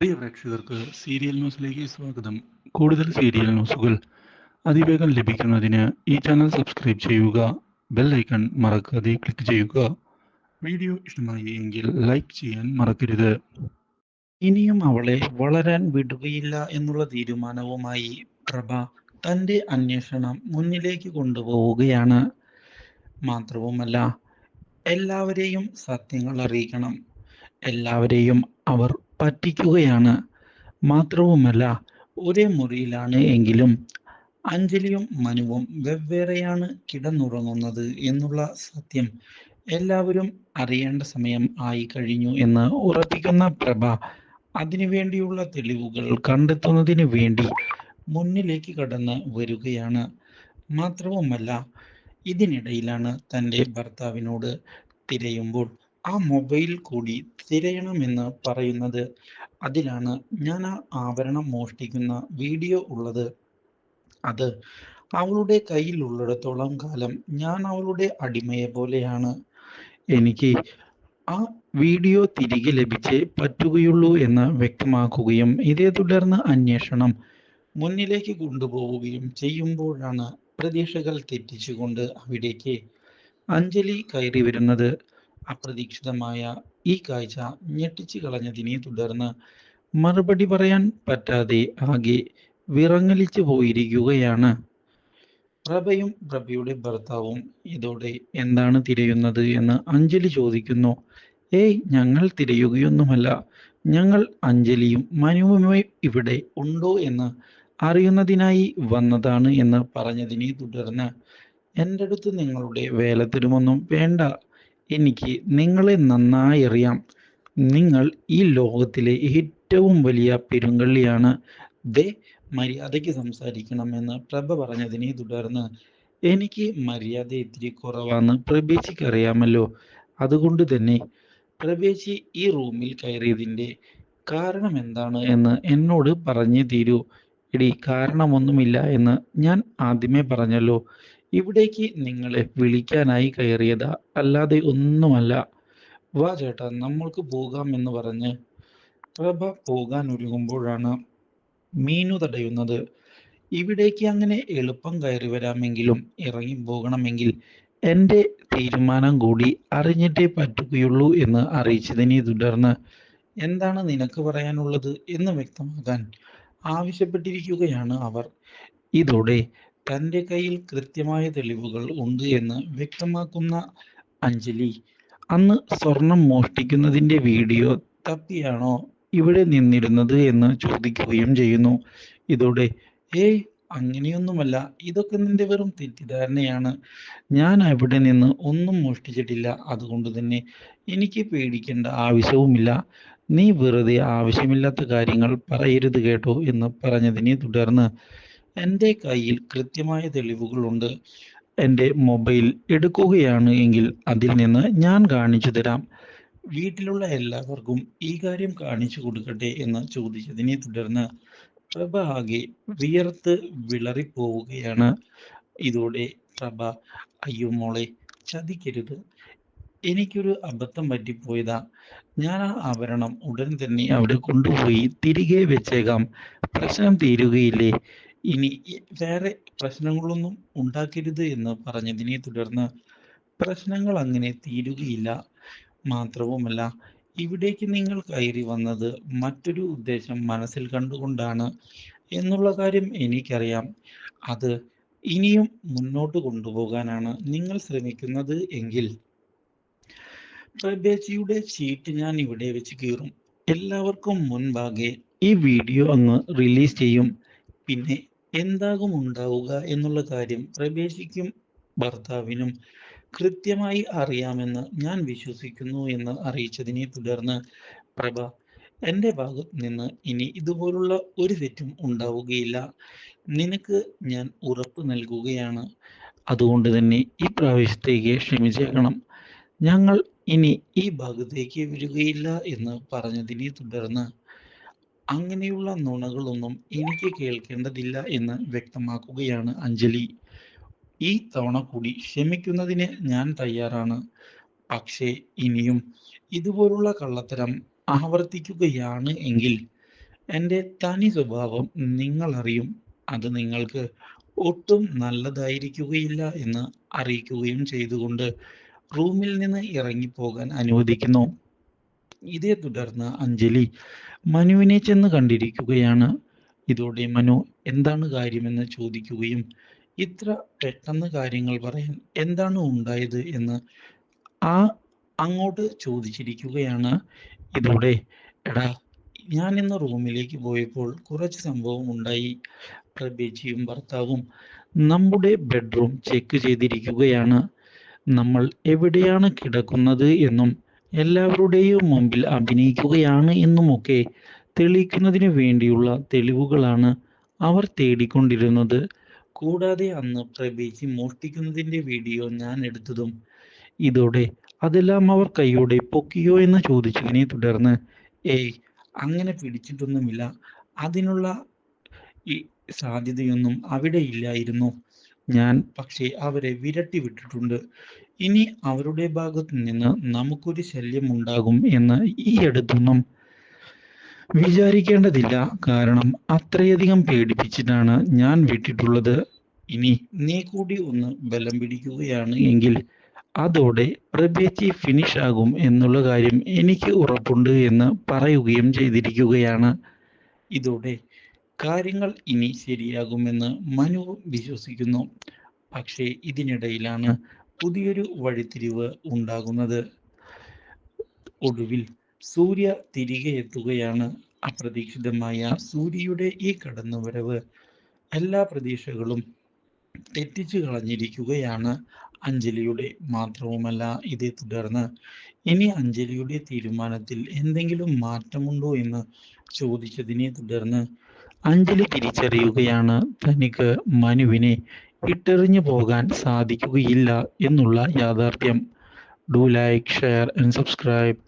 പ്രിയ പ്രേക്ഷകർക്ക് സീരിയൽ ന്യൂസിലേക്ക് സ്വാഗതം. കൂടുതൽ സീരിയൽ ന്യൂസുകൾ അതിവേഗം ലഭിക്കുന്നതിന് ഈ ചാനൽ സബ്സ്ക്രൈബ് ചെയ്യുക. ബെൽ ഐക്കൺ മറക്കാതെ ക്ലിക്ക് ചെയ്യുക. വീഡിയോ ഇഷ്ടമായി എങ്കിൽ ലൈക്ക് ചെയ്യാൻ മറക്കരുത്. ഇനിയും അവളെ വളരാൻ വിടുകയില്ല എന്നുള്ള തീരുമാനവുമായി പ്രഭ തൻ്റെ അന്വേഷണം മുന്നിലേക്ക് കൊണ്ടുപോവുകയാണ്. മാത്രവുമല്ല, എല്ലാവരെയും സത്യങ്ങൾ അറിയിക്കണം. എല്ലാവരെയും അവർ പറ്റിക്കുകയാണ്. മാത്രവുമല്ല, ഒരേ മുറിയിലാണ് എങ്കിലും അഞ്ജലിയും മനുവും വെവ്വേറെയാണ് കിടന്നുറങ്ങുന്നത് എന്നുള്ള സത്യം എല്ലാവരും അറിയേണ്ട സമയം ആയി കഴിഞ്ഞു എന്ന് ഉറപ്പിക്കുന്ന പ്രഭ അതിനുവേണ്ടിയുള്ള തെളിവുകൾ കണ്ടെത്തുന്നതിന് വേണ്ടി മുന്നിലേക്ക് കടന്ന് വരികയാണ്. മാത്രവുമല്ല, ഇതിനിടയിലാണ് തൻ്റെ ഭർത്താവിനോട് തിരയുമ്പോൾ ആ മൊബൈൽ കൂടി തിരയണമെന്ന് പറയുന്നത്. അതിലാണ് ഞാൻ ആ ആഭരണം മോഷ്ടിക്കുന്ന വീഡിയോ ഉള്ളത്. അത് അവളുടെ കയ്യിലുള്ളിടത്തോളം കാലം ഞാൻ അവളുടെ അടിമയെ പോലെയാണ്. എനിക്ക് ആ വീഡിയോ തിരികെ ലഭിച്ചേ പറ്റുകയുള്ളൂ എന്ന് വ്യക്തമാക്കുകയും ഇതേ തുടർന്ന് അന്വേഷണം മുന്നിലേക്ക് കൊണ്ടുപോവുകയും ചെയ്യുമ്പോഴാണ് പ്രതീക്ഷകൾ തെറ്റിച്ചുകൊണ്ട് അവിടേക്ക് അഞ്ജലി കയറി വരുന്നത്. അപ്രതീക്ഷിതമായ ഈ കാഴ്ച ഞെട്ടിച്ചു കളഞ്ഞതിനെ തുടർന്ന് മറുപടി പറയാൻ പറ്റാതെ ആകെ വിറങ്ങലിച്ചു പോയിരിക്കുകയാണ് പ്രഭയും പ്രഭയുടെ ഭർത്താവും. ഇതോടെ എന്താണ് തിരയുന്നത് എന്ന് അഞ്ജലി ചോദിക്കുന്നു. ഏയ്, ഞങ്ങൾ തിരയുകയൊന്നുമല്ല. ഞങ്ങൾ അഞ്ജലിയും മനുവുമായി ഇവിടെ ഉണ്ടോ എന്ന് അറിയുന്നതിനായി വന്നതാണ് എന്ന് പറഞ്ഞതിനെ തുടർന്ന് എൻ്റെ അടുത്ത് നിങ്ങളുടെ വേലത്തിലുമൊന്നും വേണ്ട. എനിക്ക് നിങ്ങളെ നന്നായി അറിയാം. നിങ്ങൾ ഈ ലോകത്തിലെ ഏറ്റവും വലിയ പെരുങ്കള്ളിയാണ്. ദേ, മര്യാദയ്ക്ക് സംസാരിക്കണമെന്ന് പ്രഭ പറഞ്ഞതിനെ തുടർന്ന് എനിക്ക് മര്യാദ ഇത്തിരി കുറവാന്ന് പ്രഭേച്ചിക്ക് അറിയാമല്ലോ. അതുകൊണ്ട് തന്നെ പ്രഭേച്ചി ഈ റൂമിൽ കയറിയതിൻ്റെ കാരണം എന്താണ് എന്ന് എന്നോട് പറഞ്ഞേ തീരൂ. എടി, കാരണമൊന്നുമില്ല എന്ന് ഞാൻ ആദ്യമേ പറഞ്ഞല്ലോ. ഇവിടേക്ക് നിങ്ങളെ വിളിക്കാനായി കയറിയതാ, അല്ലാതെ ഒന്നുമല്ല. വാ ചേട്ടാ, നമ്മൾക്ക് പോകാം എന്ന് പറഞ്ഞ് പ്രഭ പോകാൻ ഒരുങ്ങുമ്പോഴാണ് മീനു തടയുന്നത്. ഇവിടേക്ക് അങ്ങനെ എളുപ്പം കയറി വരാമെങ്കിലും ഇറങ്ങി പോകണമെങ്കിൽ എൻ്റെ തീരുമാനം കൂടി അറിഞ്ഞിട്ടേ പറ്റുകയുള്ളൂ എന്ന് അറിയിച്ചതിനെ തുടർന്ന് എന്താണ് നിനക്ക് പറയാനുള്ളത് എന്ന് വ്യക്തമാക്കാൻ ആവശ്യപ്പെട്ടിരിക്കുകയാണ് അവർ. ഇതോടെ തൻ്റെ കയ്യിൽ കൃത്യമായ തെളിവുകൾ ഉണ്ട് എന്ന് വ്യക്തമാക്കുന്ന അഞ്ജലി അന്ന് സ്വർണം മോഷ്ടിക്കുന്നതിൻ്റെ വീഡിയോ തപ്പിയാണോ ഇവിടെ നിന്നിരുന്നത് എന്ന് ചോദിക്കുകയും ചെയ്യുന്നു. ഇതോടെ ഏയ്, അങ്ങനെയൊന്നുമല്ല, ഇതൊക്കെ നിന്റെ വെറും തെറ്റിദ്ധാരണയാണ്. ഞാൻ അവിടെ നിന്ന് ഒന്നും മോഷ്ടിച്ചിട്ടില്ല. അതുകൊണ്ട് തന്നെ എനിക്ക് പേടിക്കേണ്ട ആവശ്യവുമില്ല. നീ വെറുതെ ആവശ്യമില്ലാത്ത കാര്യങ്ങൾ പറയരുത് കേട്ടോ എന്ന് പറഞ്ഞതിനെ തുടർന്ന് എൻ്റെ കയ്യിൽ കൃത്യമായ തെളിവുകളുണ്ട്. എൻ്റെ മൊബൈൽ എടുക്കുകയാണ് എങ്കിൽ അതിൽ നിന്ന് ഞാൻ കാണിച്ചു തരാം. വീട്ടിലുള്ള എല്ലാവർക്കും ഈ കാര്യം കാണിച്ചു കൊടുക്കട്ടെ എന്ന് ചോദിച്ചതിനെ തുടർന്ന് പ്രഭ ആകെ വിയർത്ത് വിളറിപ്പോവുകയാണ്. ഇതോടെ പ്രഭ, അയ്യോ മോളെ, ചതിക്കരുത്. എനിക്കൊരു അബദ്ധം പറ്റിപ്പോയതാ. ഞാൻ ആ ആഭരണം ഉടൻ തന്നെ അവിടെ കൊണ്ടുപോയി തിരികെ വെച്ചേക്കാം. പ്രശ്നം തീരുകയില്ലേ? ഇനി വേറെ പ്രശ്നങ്ങളൊന്നും ഉണ്ടാക്കരുത് എന്ന് പറഞ്ഞതിനെ തുടർന്ന് പ്രശ്നങ്ങൾ അങ്ങനെ തീരുകയില്ല. മാത്രവുമല്ല, ഇവിടേക്ക് നിങ്ങൾ കയറി വന്നത് മറ്റൊരു ഉദ്ദേശം മനസ്സിൽ കണ്ടുകൊണ്ടാണ് എന്നുള്ള കാര്യം എനിക്കറിയാം. അത് ഇനിയും മുന്നോട്ട് കൊണ്ടുപോകാനാണ് നിങ്ങൾ ശ്രമിക്കുന്നത് എങ്കിൽ പ്രഭേച്ചിയുടെ ചീട്ട് ഞാൻ ഇവിടെ വെച്ച് കീറും. എല്ലാവർക്കും മുൻപാകെ ഈ വീഡിയോ അങ്ങ് റിലീസ് ചെയ്യും. പിന്നെ എന്താകും ഉണ്ടാവുക എന്നുള്ള കാര്യം പ്രഭേച്ചിക്കും ഭർത്താവിനും കൃത്യമായി അറിയാമെന്ന് ഞാൻ വിശ്വസിക്കുന്നു എന്ന് അറിയിച്ചതിനെ തുടർന്ന് പ്രഭ, എൻ്റെ ഭാഗത്ത് നിന്ന് ഇനി ഇതുപോലുള്ള ഒരു തെറ്റും ഉണ്ടാവുകയില്ല. നിനക്ക് ഞാൻ ഉറപ്പ് നൽകുകയാണ്. അതുകൊണ്ട് തന്നെ ഈ പ്രാവശ്യത്തേക്ക് ക്ഷമിച്ചേക്കണം. ഞങ്ങൾ ഇനി ഈ ഭാഗത്തേക്ക് വരികയില്ല എന്ന് പറഞ്ഞതിനെ തുടർന്ന് അങ്ങനെയുള്ള നുണകളൊന്നും എനിക്ക് കേൾക്കേണ്ടതില്ല എന്ന് വ്യക്തമാക്കുകയാണ് അഞ്ജലി. ഈ തവണ കൂടി ക്ഷമിക്കുന്നതിന് ഞാൻ തയ്യാറാണ്. പക്ഷേ ഇനിയും ഇതുപോലുള്ള കള്ളത്തരം ആവർത്തിക്കുകയാണ് എങ്കിൽ എൻ്റെ തനി സ്വഭാവം നിങ്ങൾ അറിയും. അത് നിങ്ങൾക്ക് ഒട്ടും നല്ലതായിരിക്കുകയില്ല എന്ന് അറിയിക്കുകയും ചെയ്തുകൊണ്ട് റൂമിൽ നിന്ന് ഇറങ്ങിപ്പോകാൻ അനുവദിക്കുന്നു. ഇതേ തുടർന്ന് അഞ്ജലി മനുവിനെ ചെന്ന് കണ്ടിരിക്കുകയാണ്. ഇതോടെ മനു എന്താണ് കാര്യമെന്ന് ചോദിക്കുകയും ഇത്ര പെട്ടെന്ന് കാര്യങ്ങൾ പറയാൻ എന്താണ് ഉണ്ടായത് എന്ന് ആ അങ്ങോട്ട് ചോദിച്ചിരിക്കുകയാണ്. ഇതോടെ എടാ, ഞാൻ ഇന്ന് റൂമിലേക്ക് പോയപ്പോൾ കുറച്ച് സംഭവം ഉണ്ടായി. പ്രഭേച്ചിയും ഭർത്താവും നമ്മുടെ ബെഡ്റൂം ചെക്ക് ചെയ്തിരിക്കുകയാണ്. നമ്മൾ എവിടെയാണ് കിടക്കുന്നത് എന്നും എല്ലാവരുടെയും മുമ്പിൽ അഭിനയിക്കുകയാണ് എന്നുമൊക്കെ തെളിയിക്കുന്നതിന് വേണ്ടിയുള്ള തെളിവുകളാണ് അവർ തേടിക്കൊണ്ടിരുന്നത്. കൂടാതെ അന്ന് പ്രഭേച്ചി മോഷ്ടിക്കുന്നതിൻ്റെ വീഡിയോ ഞാൻ എടുത്തതും. ഇതോടെ അതെല്ലാം അവർ കൈയോടെ പൊക്കിയോ എന്ന് ചോദിച്ചതിനെ തുടർന്ന് ഏയ്, അങ്ങനെ പിടിച്ചിട്ടൊന്നുമില്ല. അതിനുള്ള ഈ സാധ്യതയൊന്നും അവിടെ ഇല്ലായിരുന്നു. ഞാൻ പക്ഷേ അവരെ വിരട്ടി വിട്ടിട്ടുണ്ട്. ഇനി അവരുടെ ഭാഗത്തു നിന്ന് നമുക്കൊരു ശല്യം ഉണ്ടാകും എന്ന് ഈ അടുത്തൊന്നും വിചാരിക്കേണ്ടതില്ല. കാരണം അത്രയധികം പേടിപ്പിച്ചിട്ടാണ് ഞാൻ വിട്ടിട്ടുള്ളത്. ഇനി നീ കൂടി ഒന്ന് ബലം പിടിക്കുകയാണ് എങ്കിൽ അതോടെ പ്രഭേച്ചി ഫിനിഷ് ആകും എന്നുള്ള കാര്യം എനിക്ക് ഉറപ്പുണ്ട് എന്ന് പറയുകയും ചെയ്തിരിക്കുകയാണ്. ഇതോടെ കാര്യങ്ങൾ ഇനി ശരിയാകുമെന്ന് മനു വിശ്വസിക്കുന്നു. പക്ഷേ ഇതിനിടയിലാണ് പുതിയൊരു വഴിത്തിരിവ് ഉണ്ടാകുന്നത്. ഒടുവിൽ സൂര്യ തിരികെ എത്തുകയാണ്. അപ്രതീക്ഷിതമായ സൂര്യയുടെ ഈ കടന്നുവരവ് എല്ലാ പ്രതീക്ഷകളും തെറ്റിച്ചു കളഞ്ഞിരിക്കുകയാണ് അഞ്ജലിയുടെ. മാത്രവുമല്ല, ഇതേ തുടർന്ന് ഇനി അഞ്ജലിയുടെ തീരുമാനത്തിൽ എന്തെങ്കിലും മാറ്റമുണ്ടോ എന്ന് ചോദിച്ചതിനെ തുടർന്ന് അഞ്ജലി തിരിച്ചറിയുകയാണ് തനിക്ക് മനുവിനെ ഇട്ടെറിഞ്ഞു പോകാൻ സാധിക്കുകയില്ല എന്നുള്ള യാഥാർത്ഥ്യം. Do like, share and subscribe.